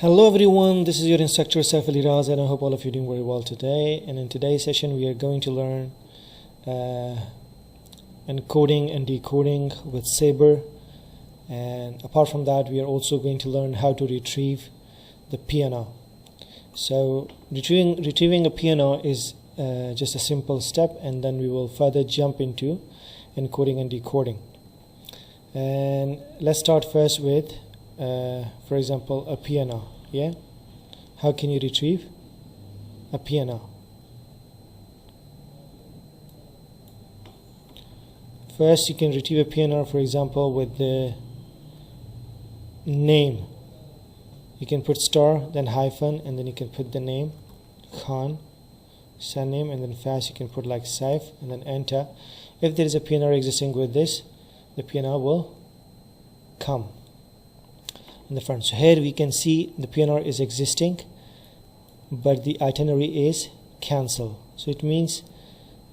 Hello everyone, this is your instructor Saif Ali Raz, and I hope all of you are doing very well today. And in today's session we are going to learn encoding and decoding with Sabre, and apart from that we are also going to learn how to retrieve the PNR. So retrieving a PNR is just a simple step, and then we will further jump into encoding and decoding. And let's start first with for example a PNR. How can you retrieve a PNR? First you can retrieve a PNR, for example, with the name. You can put star, then hyphen, and then you can put the name Khan, surname, and then fast you can put like Saif, and then enter. If there is a PNR existing with this, the PNR will come in the front. So here we can see the PNR is existing, but the itinerary is cancelled. So it means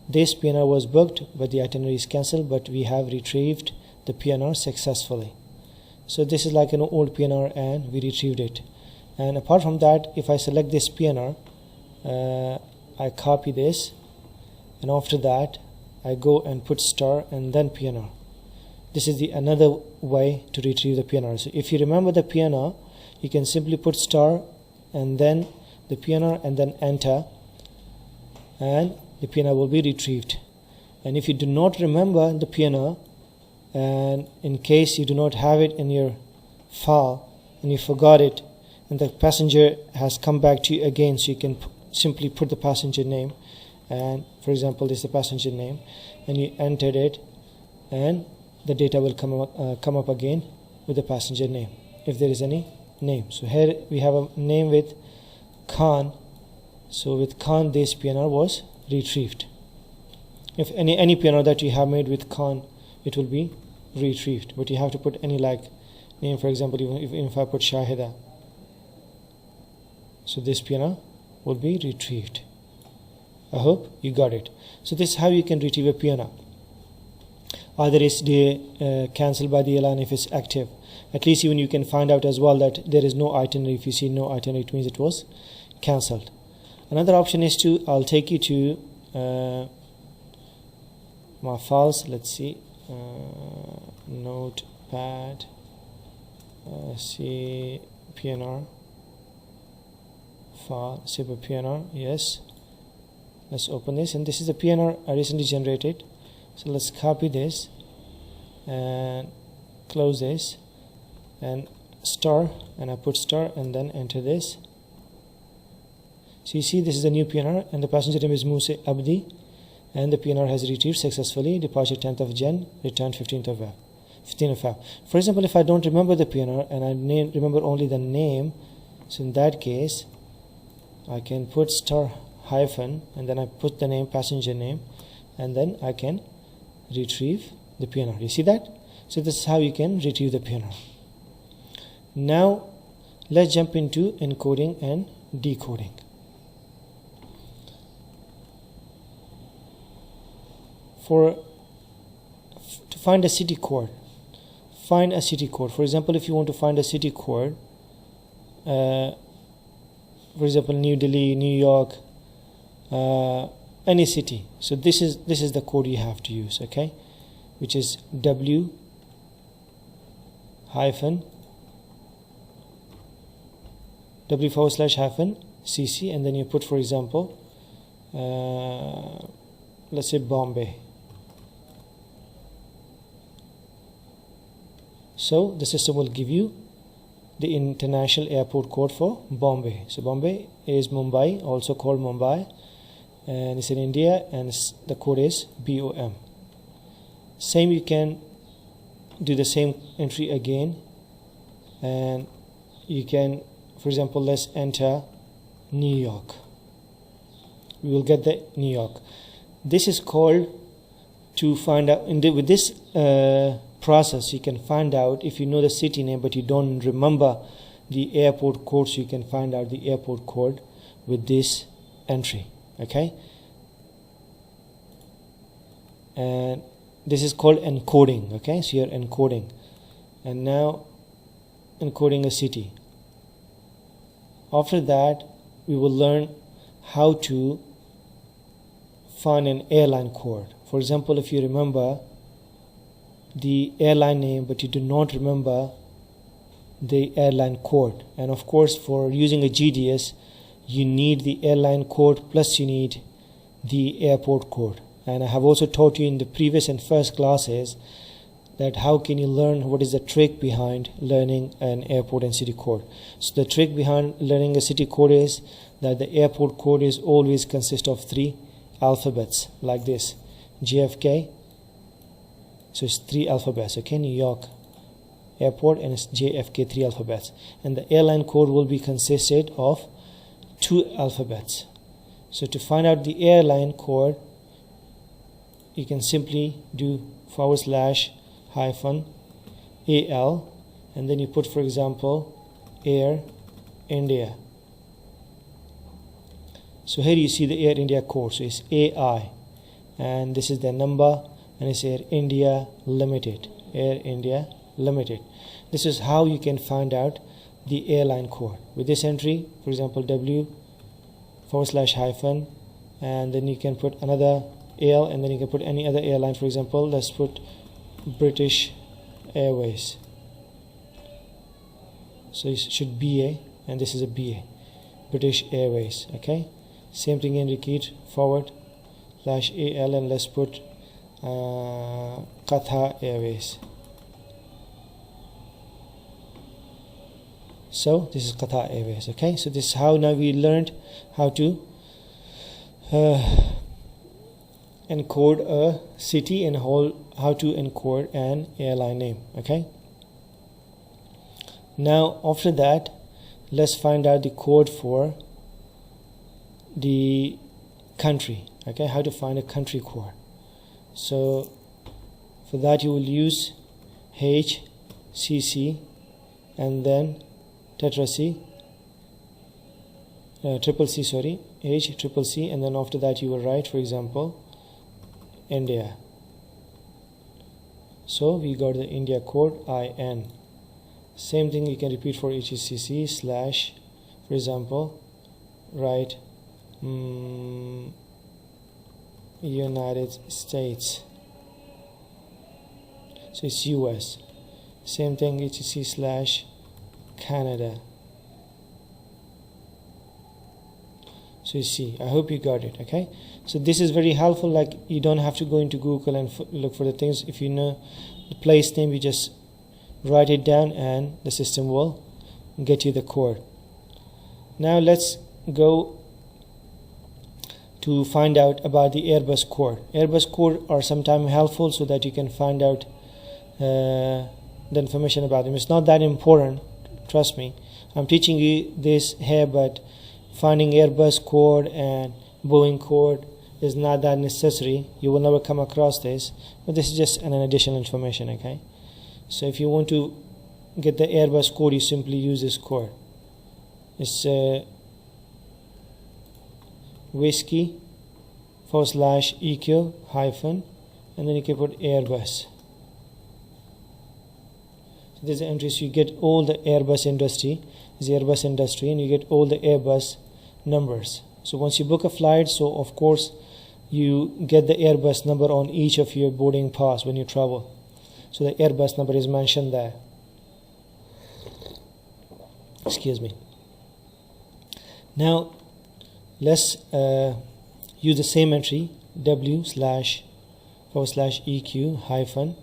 this PNR was booked, but the itinerary is cancelled, but we have retrieved the PNR successfully. So this is like an old PNR and we retrieved it. And apart from that, if I select this PNR, I copy this, and after that I go and put star and then PNR. This is another way to retrieve the PNR. So if you remember the PNR, you can simply put star and then the PNR and then enter, and the PNR will be retrieved. And if you do not remember the PNR, and in case you do not have it in your file and you forgot it, and the passenger has come back to you again, so you can simply put the passenger name, and for example this is the passenger name, and you entered it, and the data will come up again with the passenger name if there is any name. So here we have a name with Khan, so with Khan this PNR was retrieved. If any PNR that you have made with Khan, it will be retrieved, but you have to put any like name. For example, even if I put Shahida, so this PNR will be retrieved. I hope you got it. So this is how you can retrieve a PNR. Either it's cancelled by the airline if it's active. At least even you can find out as well that there is no itinerary. If you see no itinerary, it means it was cancelled. Another option is I'll take you to my files. Let's see, notepad, see PNR file, Sabre PNR. Yes, let's open this, and this is the PNR I recently generated. So let's copy this and close this and star, and I put star and then enter this. So you see this is a new PNR, and the passenger name is Musa Abdi, and the PNR has retrieved successfully. Departure 10th of Jan, return 15th of Feb. For example, if I don't remember the PNR and I remember only the name, so in that case I can put star hyphen and then I put the name, passenger name, and then I can retrieve the PNR. You see that? So this is how you can retrieve the PNR. Now let's jump into encoding and decoding. To find a city code, find a city code. For example, if you want to find a city code, for example New Delhi, New York, any city, so this is the code you have to use, okay, which is W /hyphen CC, and then you put, for example, let's say Bombay. So the system will give you the international airport code for Bombay. So Bombay is Mumbai, also called Mumbai, and it's in India, and the code is BOM. Same, you can do the same entry again, and you can, for example, let's enter New York. We will get the New York. This is called to find out with this process you can find out if you know the city name but you don't remember the airport code, so you can find out the airport code with this entry, okay. And this is called encoding, okay. So you're encoding, and now encoding a city. After that, we will learn how to find an airline code. For example, if you remember the airline name but you do not remember the airline code, and of course for using a GDS you need the airline code plus you need the airport code. And I have also taught you in the previous and first classes that how can you learn, what is the trick behind learning an airport and city code. So the trick behind learning a city code is that the airport code is always consist of 3 alphabets like this, JFK, so it's 3 alphabets, okay, New York airport, and it's JFK, 3 alphabets, and the airline code will be consisted of 2 alphabets. So to find out the airline code, you can simply do /-AL, and then you put, for example, Air India. So here you see the Air India code, so it's AI, and this is the number, and it's Air India Limited, Air India Limited. This is how you can find out the airline code. With this entry, for example, W /-, and then you can put another AL, and then you can put any other airline. For example, let's put British Airways. So it should BA, and this is a BA, British Airways. Okay, same thing in repeat /AL, and let's put Qatar Airways. So this is Qatar Airways. Okay, so this is how now we learned how to encode a city and how to encode an airline name. Okay, now after that, let's find out the code for the country. Okay, how to find a country code. So for that you will use HCC and then triple C, sorry, HCCC, and then after that you will write, for example, India. So we got the India code IN. Same thing you can repeat for HCC / for example, write United States. So it's US. Same thing, HCC / Canada. So you see, I hope you got it. Okay, so this is very helpful. Like, you don't have to go into Google and look for the things. If you know the place name, you just write it down and the system will get you the code. Now let's go to find out about the Airbus code. Airbus code are sometimes helpful so that you can find out the information about them. It's not that important, trust me. I'm teaching you this here, but finding Airbus code and Boeing code is not that necessary. You will never come across this, but this is just an additional information. Okay, so if you want to get the Airbus code, you simply use this code. It's whiskey /EQ hyphen, and then you can put Airbus. So this is the entry, so you get all the Airbus industry, and you get all the Airbus numbers. So once you book a flight, so of course you get the Airbus number on each of your boarding pass when you travel. So the Airbus number is mentioned there. Excuse me. Now let's use the same entry, W//EQ hyphen,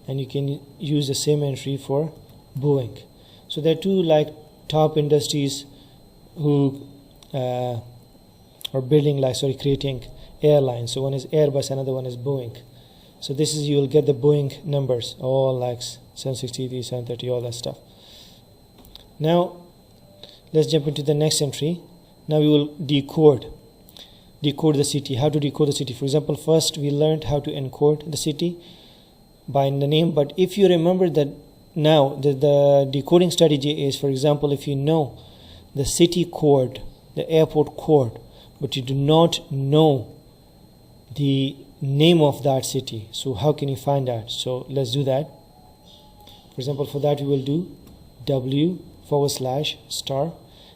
and you can use the same entry for Boeing. So there are two top industries who are building creating airlines. So one is Airbus, another one is Boeing. So this is, you will get the Boeing numbers, all 763, 730, all that stuff. Now let's jump into the next entry. Now we will decode the city. How to decode the city? For example, first we learned how to encode the city by the name, but if you remember that now the decoding strategy is, for example, if you know the city code, the airport code, but you do not know the name of that city, so how can you find that? So let's do that. For example, for that we will do W /*,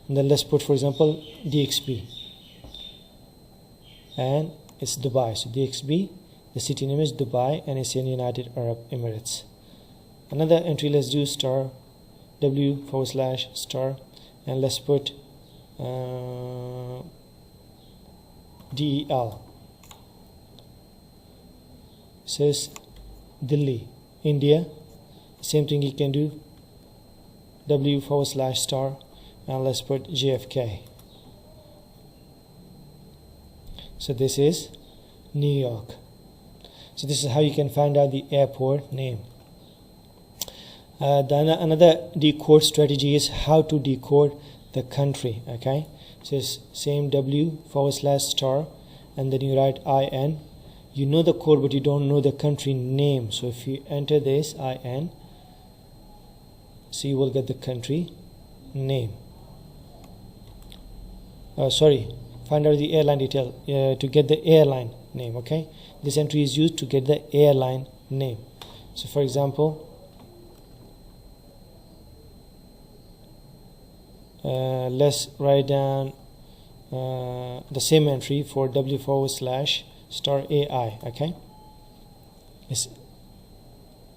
and then let's put, for example, DXB, and it's Dubai. So DXB, the city name is Dubai, and it's in United Arab Emirates. Another entry, let's do star w/* and let's put DEL. Says Delhi, India. Same thing you can do, w/* and let's put JFK. So this is New York. So this is how you can find out the airport name. Another decode strategy is how to decode the country. Okay, so it's same w/* and then you write IN. You know the code, but you don't know the country name. So if you enter this IN, so you will get the country name. Find out the airline detail to get the airline name. Okay, this entry is used to get the airline name. So for example, let's write down the same entry for w/*AI. Okay, it's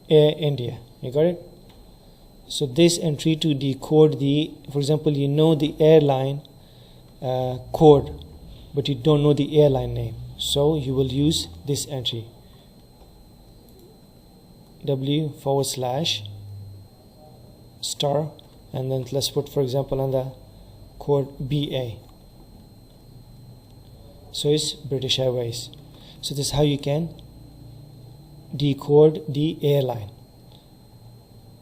Air India. You got it? So this entry to decode the, for example, you know the airline code, but you don't know the airline name, so you will use this entry, w/*, and then let's put, for example, on the code BA. So it's British Airways. So this is how you can decode the airline.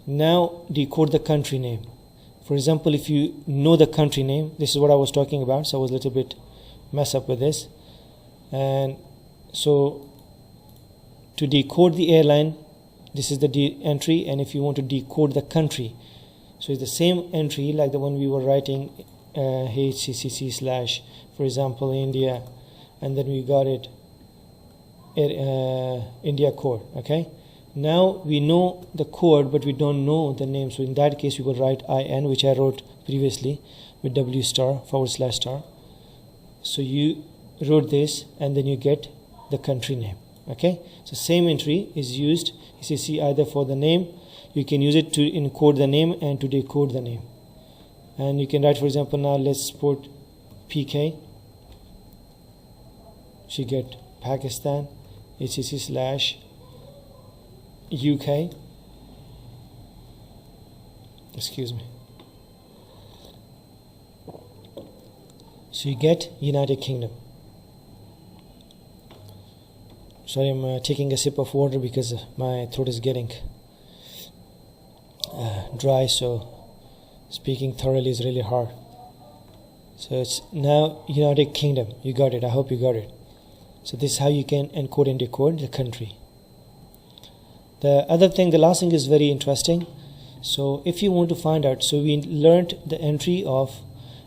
Now decode the country name. For example, if you know the country name, this is what I was talking about, so I was a little bit mess up with this. And so to decode the airline, this is the entry, and if you want to decode the country, so it's the same entry like the one we were writing, HCCC/ for example India, and then we got it India code. Okay, now we know the code, but we don't know the name, so in that case we will write IN, which I wrote previously with w*/*. So you wrote this, and then you get the country name. Okay, so same entry is used, you see, either for the name, you can use it to encode the name and to decode the name. And you can write, for example, now let's put PK, so you get Pakistan, HCC/UK, excuse me, so you get United Kingdom. Sorry, I'm taking a sip of water because my throat is getting dry, so speaking thoroughly is really hard. So it's now United Kingdom. You got it. I hope you got it. So this is how you can encode and decode the country. The other thing, the last thing is very interesting. So if you want to find out, so we learned the entry of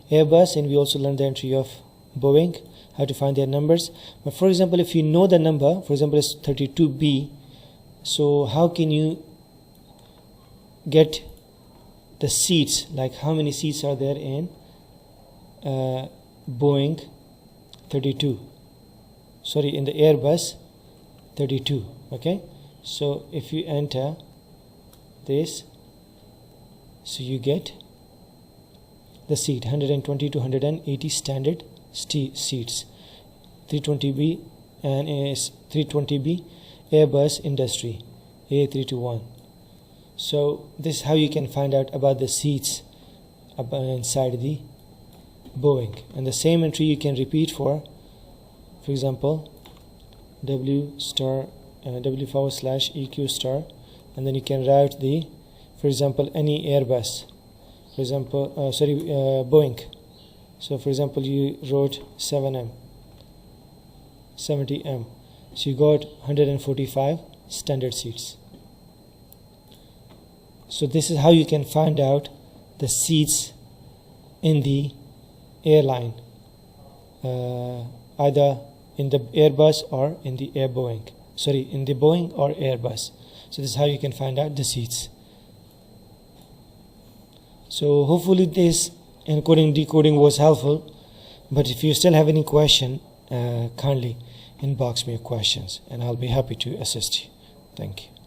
Airbus, and we also learned the entry of Boeing, how to find their numbers. But for example, if you know the number, for example, it's 32B, so how can you get the seats, like how many seats are there in Boeing 32, sorry, in the Airbus 32. Okay, so if you enter this, so you get the seat 120 to 180 standard seats, 320B, and is 320B Airbus Industry A321. So this is how you can find out about the seats inside the Boeing. And the same entry you can repeat for example, w/EQ*, and then you can write the, for example, any Airbus, for example, Boeing. So for example, you wrote 70M, so you got 145 standard seats. So this is how you can find out the seats in the airline, either in the Airbus or in the Boeing or Airbus. So this is how you can find out the seats. So hopefully this encoding decoding was helpful, but if you still have any question, kindly inbox me your questions and I'll be happy to assist you. Thank you.